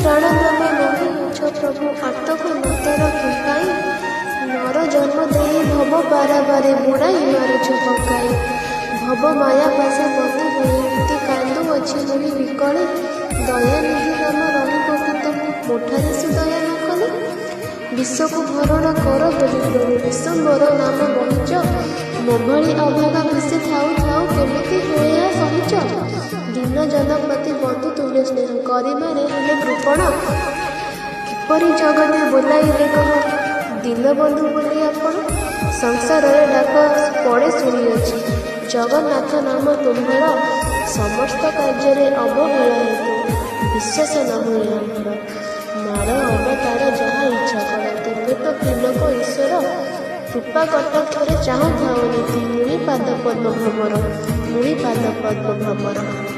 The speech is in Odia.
ତ୍ରାଣଦାନ ନାହିଁ ଉଚ୍ଚ ପ୍ରଭୁ ଆତକ ନତର କିମ୍ପାଇ ନର ଜନ୍ମ ଦେଇ ଭବ ବାରାବାରେ ବୁଡ଼ାଇ ମାରୁଛ ପକାଇ ଭବ ମାୟା ପାଶା ବନ୍ଧୁ ହୋଇ ଏମିତି କାନ୍ଦୁ ଅଛି ମୁହିଁ ବିକଳେ ଦୟାନିଧି ନାମ ରହିବ କି ତମୁ ମୋଠାରେ ସୁଦୟା ନ କଲେ ବିଶ୍ୱକୁ ଭରଣ କର ବୋଲି ପ୍ରଭୁ ବିଶ୍ୱମ୍ବର ନାମ ବହିଛ ମୋ ଭଳି ଅଭାଗା ମିଶି ଥାଉ ଥାଉ କେମିତି ହୁଏ ସହିଛ ଦୀନ ଜନପତି ବନ୍ଧୁ ତୁଲ୍ୟ ସ୍ନେହ କରିବାରେ ହେଲେ କୃପଣ କିପରି ଜଗତେ ବୋଲାଇଲେ କହ ଦୀନବନ୍ଧୁ ବୋଲି ଆପଣ ସଂସାରରେ ଡାକ ପଡ଼େ ଶୁଣିଅଛି ଜଗନ୍ନାଥ ନାମ ତୁମ୍ଭର ସମସ୍ତ କାର୍ଯ୍ୟରେ ଅବହେଳା ହେତୁ ବିଶ୍ୱାସ ନ ହୁଏ ଆମର ମାର ଅବତାର ଯାହା ଇଚ୍ଛା କର ତୁମେ ତ ତ୍ରିଲୋକ ଈଶ୍ୱର କୃପା କଟାକ୍ଷରେ ଚାହୁଁ ଥାଉ ନୀତି ମୁଳି ପାଦ ପଦ୍ମ ଭ୍ରମର ମୁଳି ପାଦ ପଦ୍ମ ଭ୍ରମର।